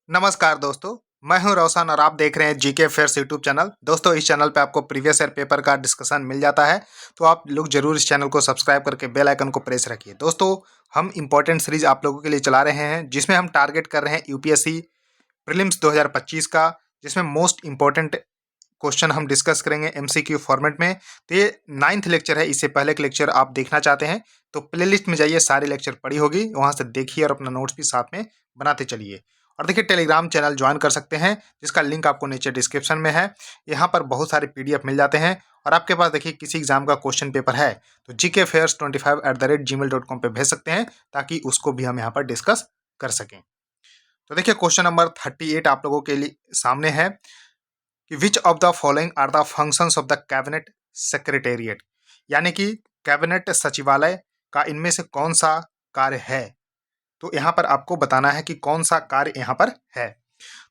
नमस्कार दोस्तों, मैं हूं रोशन और आप देख रहे हैं जीके फेयर्स यूट्यूब चैनल। दोस्तों, इस चैनल पे आपको प्रीवियस ईयर पेपर का डिस्कशन मिल जाता है, तो आप लोग जरूर इस चैनल को सब्सक्राइब करके बेल आइकन को प्रेस रखिए। दोस्तों, हम इंपॉर्टेंट सीरीज आप लोगों के लिए चला रहे हैं, जिसमें हम टारगेट कर रहे हैं यूपीएससी प्रीलिम्स 2025 का, जिसमें मोस्ट इंपॉर्टेंट क्वेश्चन हम डिस्कस करेंगे एमसीक्यू फॉर्मेट में। तो ये 9th लेक्चर है। इससे पहले के लेक्चर आप देखना चाहते हैं तो प्लेलिस्ट में जाइए, सारे लेक्चर पड़ी होगी, वहां से देखिए और अपना नोट्स भी साथ में बनाते चलिए। और देखिए, टेलीग्राम चैनल ज्वाइन कर सकते हैं, जिसका लिंक आपको नीचे डिस्क्रिप्शन में है। यहाँ पर बहुत सारे पीडीएफ मिल जाते हैं। और आपके पास देखिए किसी एग्जाम का क्वेश्चन पेपर है तो gkfairs25@gmail.com पे भेज सकते हैं, ताकि उसको भी हम यहाँ पर डिस्कस कर सकें। तो देखिए, क्वेश्चन नंबर 38 आप लोगों के लिए सामने है कि which of the following are the functions of the cabinet secretariat, यानी कि कैबिनेट सचिवालय का इनमें से कौन सा कार्य है। तो यहाँ पर आपको बताना है कि कौन सा कार्य यहाँ पर है।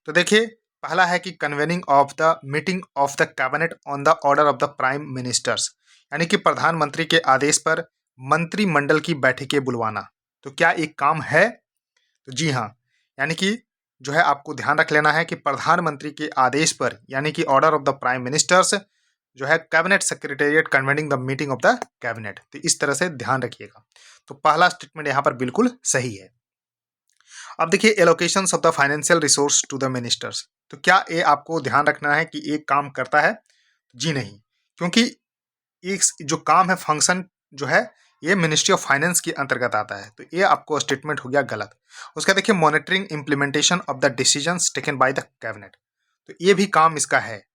तो देखिए, पहला है कि convening of the meeting of the cabinet on the order of the prime ministers, यानी कि प्रधानमंत्री के आदेश पर मंत्रिमंडल की बैठकें बुलवाना। तो क्या एक काम है? तो जी हाँ, यानी कि जो है आपको ध्यान रख लेना है कि प्रधानमंत्री के आदेश पर, यानी कि order of the prime ministers, जो है cabinet secretariat convening the meeting of the cabinet. तो इस तरह से ध्यान रखिएगा। तो पहला स्टेटमेंट यहाँ पर बिल्कुल सही है। अब देखिए, allocations of the financial resource to the ministers. तो क्या ये आपको ध्यान रखना है कि एक काम करता है? जी नहीं, क्योंकि एक जो काम है, फंक्शन जो है, ये मिनिस्ट्री ऑफ फाइनेंस के अंतर्गत आता है। तो ये आपको स्टेटमेंट हो गया गलत। उसका देखिए, monitoring implementation of the decisions taken by the cabinet. तो ये भी काम इसका है।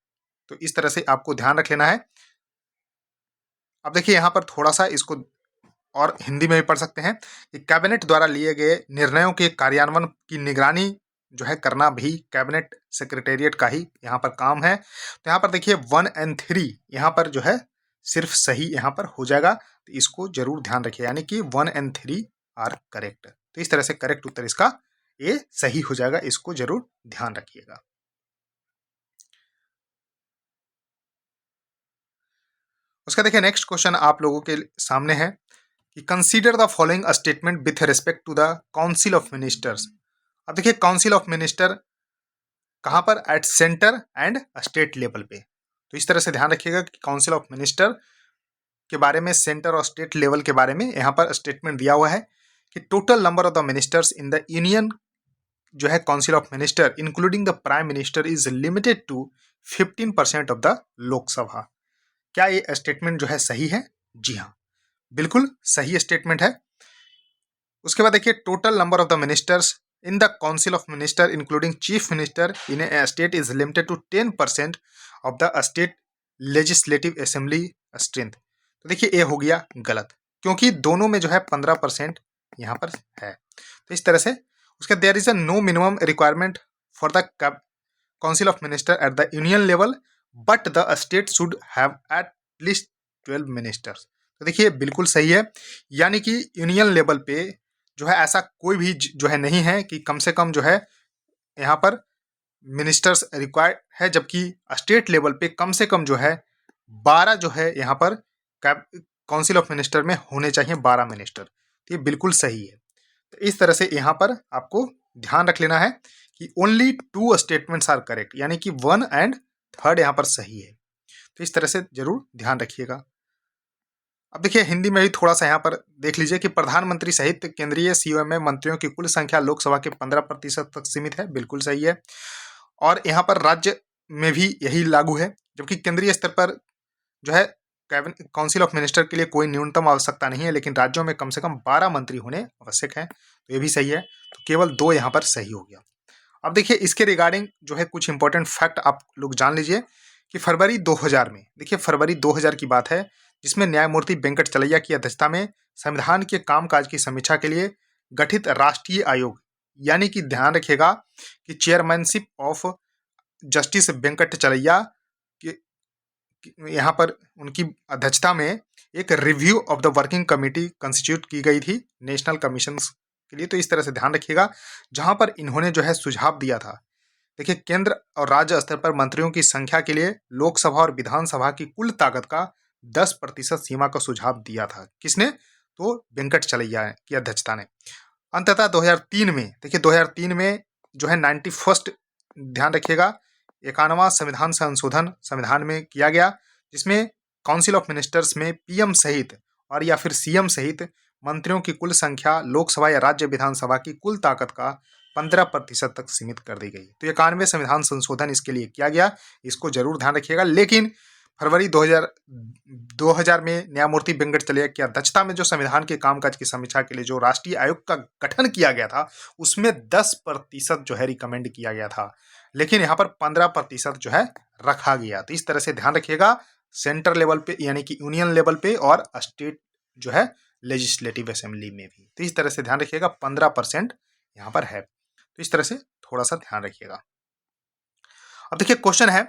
तो इस तरह से आपको ध्यान रख लेना है। अब देखिए, यहाँ पर थोड़ा सा इसको और हिंदी में भी पढ़ सकते हैं कि कैबिनेट द्वारा लिए गए निर्णयों के कार्यान्वयन की निगरानी जो है करना भी कैबिनेट सेक्रेटेरिएट का ही यहाँ पर काम है। तो यहाँ पर देखिए 1 और 3 यहाँ पर जो है सिर्फ सही यहाँ पर हो जाएगा। तो इसको जरूर ध्यान रखिए, यानी कि 1 और 3 आर करेक्ट। तो इस तरह से करेक्ट उत्तर इसका ये सही हो जाएगा, इसको जरूर ध्यान रखिएगा। उसका देखिए, नेक्स्ट क्वेश्चन आप लोगों के सामने है कि consider the following statement with respect to the council of ministers. अब देखिए, काउंसिल ऑफ मिनिस्टर कहाँ पर? At centre and state level पे। तो इस तरह से ध्यान रखिएगा कि काउंसिल ऑफ मिनिस्टर के बारे में, सेंटर और स्टेट लेवल के बारे में यहाँ पर स्टेटमेंट दिया हुआ है कि total number of the ministers in the union जो है council of minister including the prime minister is limited to 15% of the Lok Sabha. क्या ये स्टेटमेंट जो है सही है? जी हाँ, बिल्कुल सही स्टेटमेंट है। उसके बाद देखिए, total number of the ministers in the council of minister including chief minister in a state is limited to 10% of the state legislative assembly strength. तो देखिए, ये हो गया गलत, क्योंकि दोनों में जो है 15% यहाँ पर है। तो इस तरह से उसके there is a no minimum requirement for the council of minister at the union level, but the state should have at least 12 ministers. तो देखिए, बिल्कुल सही है, यानी कि यूनियन लेवल पे जो है ऐसा कोई भी जो है नहीं है कि कम से कम जो है यहाँ पर मिनिस्टर्स रिक्वायर्ड है, जबकि स्टेट लेवल पे कम से कम जो है 12 जो है यहाँ पर काउंसिल ऑफ मिनिस्टर में होने चाहिए, 12 मिनिस्टर। तो ये बिल्कुल सही है। तो इस तरह से यहाँ पर आपको ध्यान रख लेना है कि ओनली 2 स्टेटमेंट्स आर करेक्ट, यानी कि 1 और 3 यहाँ पर सही है। तो इस तरह से जरूर ध्यान रखिएगा। अब देखिए, हिंदी में भी थोड़ा सा यहाँ पर देख लीजिए कि प्रधानमंत्री सहित केंद्रीय सीओ में मंत्रियों की कुल संख्या लोकसभा के 15% तक सीमित है। बिल्कुल सही है। और यहाँ पर राज्य में भी यही लागू है, जबकि केंद्रीय स्तर पर जो है कैबिनेट काउंसिल ऑफ मिनिस्टर के लिए कोई न्यूनतम आवश्यकता नहीं है, लेकिन राज्यों में कम से कम 12 मंत्री होने आवश्यक है। तो ये भी सही है। तो केवल 2 यहाँ पर सही हो गया। अब देखिए, इसके रिगार्डिंग जो है कुछ इंपॉर्टेंट फैक्ट आप लोग जान लीजिए कि फरवरी 2000 में, देखिए फरवरी 2000 की बात है, जिसमें न्यायमूर्ति वेंकट चलैया की अध्यक्षता में संविधान के कामकाज की समीक्षा के लिए गठित राष्ट्रीय आयोग, यानी कि ध्यान रखिएगा कि चेयरमैनशिप ऑफ जस्टिस वेंकट चलैया यहाँ पर उनकी अध्यक्षता में एक review of the working committee constitute की गई थी नेशनल कमीशन के लिए। तो इस तरह से ध्यान रखिएगा, जहां पर इन्होंने जो है सुझाव दिया था। देखिए, केंद्र और राज्य स्तर पर मंत्रियों की संख्या के लिए लोकसभा और विधानसभा की कुल ताकत का 10% सीमा का सुझाव दिया था। किसने? तो वेंकट चलैया की अध्यक्षता ने। अंततः 2003 में, देखिए 2003 में जो है 91st, ध्यान रखिएगा, 91वां संविधान संशोधन संविधान में किया गया, जिसमें काउंसिल ऑफ मिनिस्टर्स में पीएम सहित और या फिर सीएम सहित मंत्रियों की कुल संख्या लोकसभा या राज्य विधानसभा की कुल ताकत का 15% तक सीमित कर दी गई। तो 91वें संविधान संशोधन इसके लिए किया गया, इसको जरूर ध्यान रखिएगा। लेकिन फरवरी 2000 में न्यायमूर्ति वेंकटचलैया की अध्यक्षता में जो संविधान के कामकाज की समीक्षा के लिए जो राष्ट्रीय आयोग का गठन किया गया था, उसमें 10% जो है रिकमेंड किया गया था, लेकिन यहाँ पर 15% जो है रखा गया। तो इस तरह से ध्यान रखिएगा, सेंटर लेवल पे यानी कि यूनियन लेवल पे और स्टेट जो है लेजिस्लेटिव असेंबली में भी। तो इस तरह से ध्यान रखिएगा 15% यहाँ पर है। तो इस तरह से थोड़ा सा ध्यान रखिएगा। अब देखिए क्वेश्चन है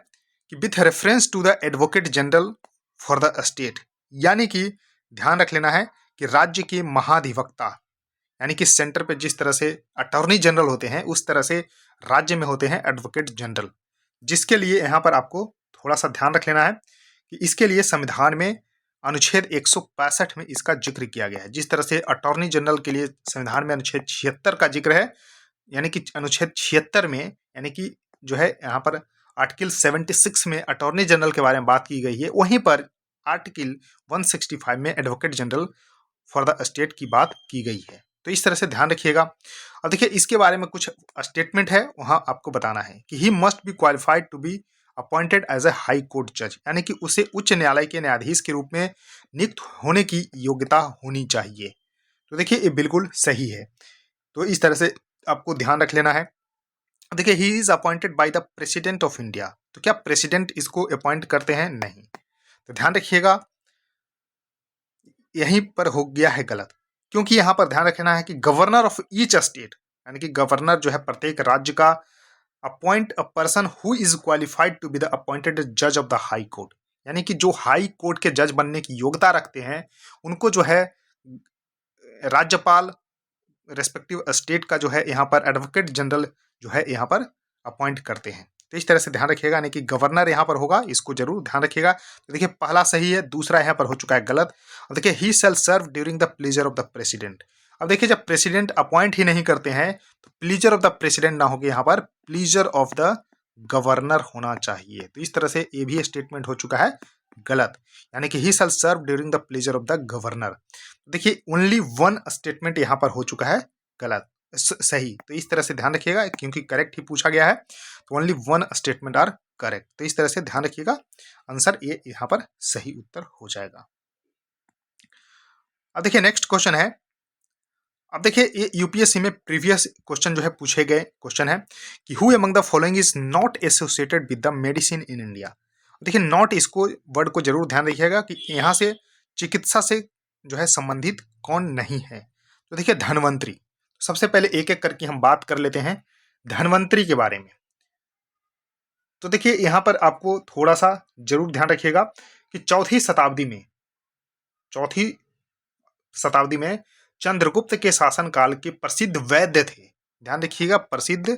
कि with reference to the advocate general for the state, यानी कि ध्यान रख लेना है कि राज्य के महाधिवक्ता, यानी कि सेंटर पे जिस तरह से अटॉर्नी जनरल होते हैं उस तरह से राज्य में होते हैं एडवोकेट जनरल, जिसके लिए यहाँ पर आपको थोड़ा सा ध्यान रख लेना है कि इसके लिए संविधान में अनुच्छेद 165 में इसका जिक्र किया गया है। जिस तरह से अटॉर्नी जनरल के लिए संविधान में अनुच्छेद 76 का जिक्र है, यानी कि अनुच्छेद 76 में यानी कि जो है यहाँ पर आर्टिकल 76 में अटॉर्नी जनरल के बारे में बात की गई है, वहीं पर आर्टिकल 165 में advocate general for the state की बात की गई है। तो इस तरह से ध्यान रखिएगा। अब देखिए इसके बारे में कुछ स्टेटमेंट है, वहाँ आपको बताना है कि he must be qualified to be appointed as a high court जज, यानी कि उसे उच्च न्यायालय के न्यायाधीश के रूप में नियुक्त होने की योग्यता होनी चाहिए। तो देखिए ये बिल्कुल सही है। तो इस तरह से आपको ध्यान रख लेना है। देखिए he is appointed by the president of India, तो क्या प्रेसिडेंट इसको अपॉइंट करते हैं? नहीं। तो ध्यान रखिएगा यहीं पर हो गया है गलत, क्योंकि यहाँ पर ध्यान रखना है कि गवर्नर ऑफ ईच स्टेट, यानी कि गवर्नर जो है प्रत्येक राज्य का, appoint a person who is qualified to be the appointed जज ऑफ द हाई कोर्ट, यानी कि जो हाई कोर्ट के जज बनने की योग्यता रखते हैं उनको जो है राज्यपाल रेस्पेक्टिव स्टेट का जो है यहाँ पर एडवोकेट जनरल जो है यहाँ पर अपॉइंट करते हैं। तो इस तरह से ध्यान रखिएगा, यानी कि गवर्नर यहाँ पर होगा, इसको जरूर ध्यान रखिएगा। तो देखिए पहला सही है, दूसरा यहाँ पर हो चुका है गलत। अब देखिए he shall serve during the pleasure of the president. अब देखिए जब प्रेसिडेंट अपॉइंट ही नहीं करते हैं तो प्लीजर ऑफ द प्रेसिडेंट ना होगी, यहाँ पर प्लीजर ऑफ द गवर्नर होना चाहिए। तो इस तरह से ये भी स्टेटमेंट हो चुका है गलत, यानी कि he shall serve during the pleasure of the governor. देखिए ओनली वन स्टेटमेंट यहाँ पर हो चुका है गलत, सही। तो इस तरह से ध्यान रखिएगा, क्योंकि करेक्ट ही पूछा गया है, तो only one statement are correct. तो इस तरह से ध्यान रखिएगा, आंसर ये यहाँ पर सही उत्तर हो जाएगा। अब देखिए नेक्स्ट क्वेश्चन है। अब देखिए ये यूपीएससी में प्रीवियस क्वेश्चन जो है पूछे गए क्वेश्चन है कि who among the following is not associated with the medicine in India. देखिए नॉट, इसको वर्ड को जरूर ध्यान रखिएगा कि यहाँ से चिकित्सा से जो है संबंधित कौन नहीं है। तो देखिए धन्वंतरी, सबसे पहले एक एक करके हम बात कर लेते हैं धन्वंतरी के बारे में। तो देखिए यहाँ पर आपको थोड़ा सा जरूर ध्यान रखिएगा कि चौथी शताब्दी में चंद्रगुप्त के शासनकाल के प्रसिद्ध वैद्य थे। ध्यान रखिएगा प्रसिद्ध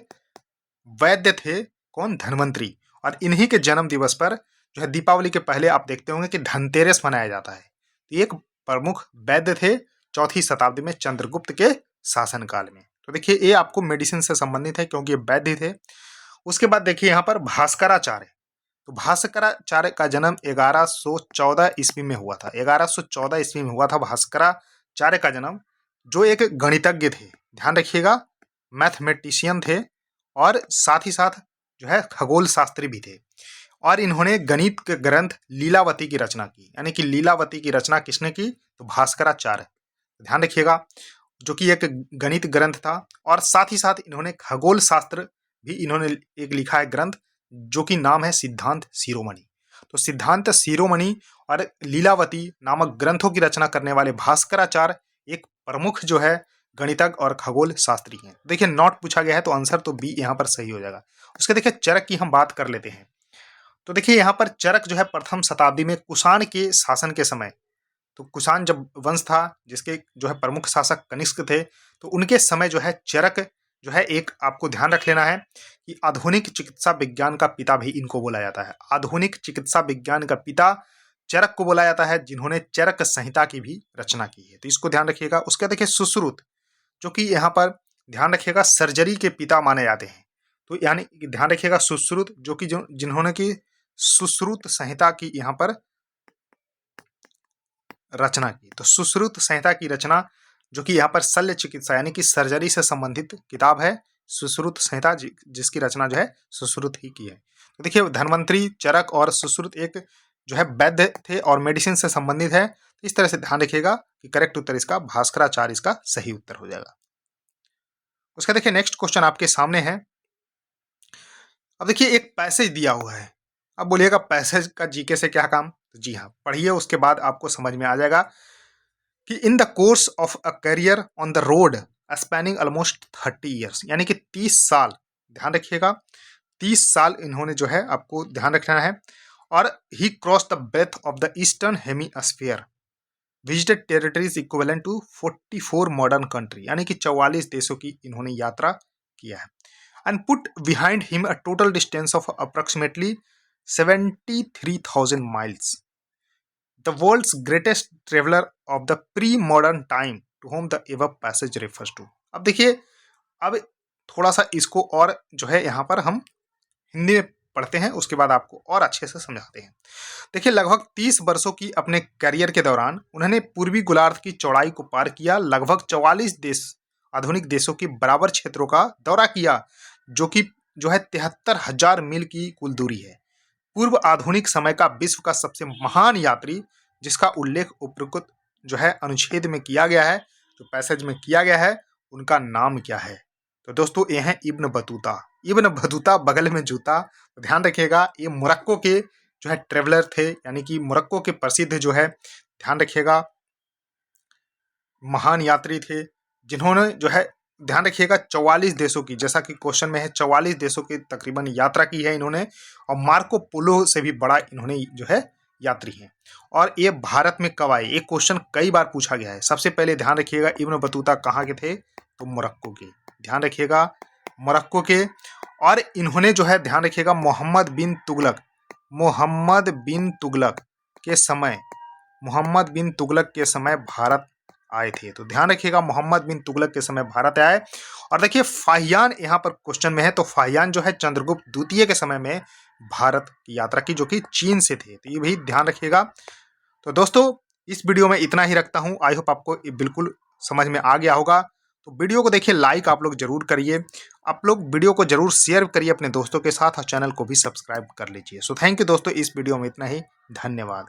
वैद्य थे कौन? धन्वंतरी। और इन्हीं के जन्म दिवस पर जो है दीपावली के पहले आप देखते होंगे कि धनतेरस मनाया जाता है। एक प्रमुख वैद्य थे चौथी शताब्दी में चंद्रगुप्त के शासनकाल में। तो देखिए ये आपको मेडिसिन से संबंधित है क्योंकि ये वैद्य थे। उसके बाद देखिए यहाँ पर भास्कराचार्य, तो भास्कराचार्य का जन्म 1114 ईस्वी में हुआ था। 1114 ईस्वी में हुआ था भास्कराचार्य का जन्म, जो एक गणितज्ञ थे। ध्यान रखिएगा मैथमेटिशियन थे और साथ ही साथ जो है खगोल शास्त्री भी थे। और इन्होंने गणित के ग्रंथ लीलावती की रचना की, यानी कि लीलावती की रचना किसने की? तो भास्कराचार्य। ध्यान रखिएगा जो कि एक गणित ग्रंथ था। और साथ ही साथ इन्होंने खगोल शास्त्र भी इन्होंने एक लिखा है ग्रंथ, जो कि नाम है सिद्धांत शिरोमणि। तो सिद्धांत शिरोमणि और लीलावती नामक ग्रंथों की रचना करने वाले भास्कराचार्य एक प्रमुख जो है गणितज्ञ और खगोल शास्त्री हैं। देखिए नॉट पूछा गया है तो आंसर तो बी यहाँ पर सही हो जाएगा। उसके देखिए चरक की हम बात कर लेते हैं। तो देखिए यहाँ पर चरक जो है प्रथम शताब्दी में कुषाण के शासन के समय, तो कुषाण जब वंश था जिसके जो है प्रमुख शासक कनिष्क थे, तो उनके समय जो है चरक जो है एक आपको ध्यान रख लेना है कि आधुनिक चिकित्सा विज्ञान का पिता भी इनको बोला जाता है। आधुनिक चिकित्सा विज्ञान का पिता चरक को बोला जाता है, जिन्होंने चरक संहिता की भी रचना की है। तो इसको ध्यान रखिएगा। उसके देखिए सुश्रुत, जो कि यहाँ पर ध्यान रखिएगा सर्जरी के पिता माने जाते हैं। तो यानी ध्यान रखिएगा सुश्रुत, जो कि जिन्होंने की सुश्रुत संहिता की यहाँ पर रचना की। तो सुश्रुत संहिता की रचना जो कि यहाँ पर शल्य चिकित्सा यानी कि सर्जरी से संबंधित किताब है, सुश्रुत संहिता, जिसकी रचना जो है सुश्रुत ही की है। तो देखिए धन्वंतरी, चरक और सुश्रुत एक जो है वैद्य थे और मेडिसिन से संबंधित है। इस तरह से ध्यान रखिएगा कि करेक्ट उत्तर इसका भास्कराचार्य इसका सही उत्तर हो जाएगा। उसका देखिए नेक्स्ट क्वेश्चन आपके सामने है। अब देखिए एक पैसेज दिया हुआ है, अब बोलिएगा पैसेज का जीके से क्या काम? तो जी हाँ, पढ़िए, उसके बाद आपको समझ में आ जाएगा कि in the course of a career on the road spanning almost 30 years, यानी कि 30 साल, ध्यान रखिएगा 30 साल इन्होंने जो है आपको ध्यान रखना है। और he cross the breadth of the eastern hemisphere, visited territories equivalent to 44 modern country, यानी कि 44 देशों की इन्होंने यात्रा किया है। And put behind him a total distance of approximately 73,000 miles, the world's greatest traveller of the pre modern time to whom the above passage refers to. अब देखिए, अब थोड़ा सा इसको और जो है यहाँ पर हम हिंदी में पढ़ते हैं, उसके बाद आपको और अच्छे से समझाते हैं। देखिए लगभग 30 वर्षों की अपने करियर के दौरान उन्होंने पूर्वी गोलार्ध की चौड़ाई को पार किया, लगभग 44 देश आधुनिक देशों के बराबर क्षेत्रों का दौरा किया, जो है 73,000 मील की कुल दूरी है। पूर्व आधुनिक समय का विश्व का सबसे महान यात्री जिसका उल्लेख उपरोक्त जो है अनुच्छेद में किया गया है, जो पैसेज में किया गया है, उनका नाम क्या है? तो दोस्तों ये हैं इब्न बतूता। इब्न बतूता बगल में जूता, तो ध्यान रखिएगा ये मोरक्को के जो है ट्रेवलर थे, यानी कि मोरक्को के प्रसिद्ध जो है ध्यान रखिएगा महान यात्री थे, जिन्होंने जो है ध्यान रखिएगा 44 देशों की, जैसा कि क्वेश्चन में है 44 देशों की तकरीबन यात्रा की है इन्होंने, और मार्को पोलो से भी बड़ा इन्होंने जो है यात्री हैं। और ये भारत में कब आए, ये क्वेश्चन कई बार पूछा गया है। सबसे पहले ध्यान रखिएगा इब्न बतूता कहाँ के थे? तो मोरक्को के, ध्यान रखिएगा मोरक्को के। और इन्होंने जो है ध्यान रखिएगा मोहम्मद बिन तुगलक के समय भारत आए थे। तो ध्यान रखिएगा मोहम्मद बिन तुगलक के समय भारत आए। और देखिए फाहियान यहाँ पर क्वेश्चन में है, तो फाहियान जो है चंद्रगुप्त द्वितीय के समय में भारत की यात्रा की, जो कि चीन से थे। तो ये भी ध्यान रखिएगा। तो दोस्तों इस वीडियो में इतना ही रखता हूँ, आई होप आपको ये बिल्कुल समझ में आ गया होगा। तो वीडियो को देखिए लाइक आप लोग जरूर करिए, आप लोग वीडियो को जरूर शेयर करिए अपने दोस्तों के साथ, और चैनल को भी सब्सक्राइब कर लीजिए। सो थैंक यू दोस्तों, इस वीडियो में इतना ही, धन्यवाद।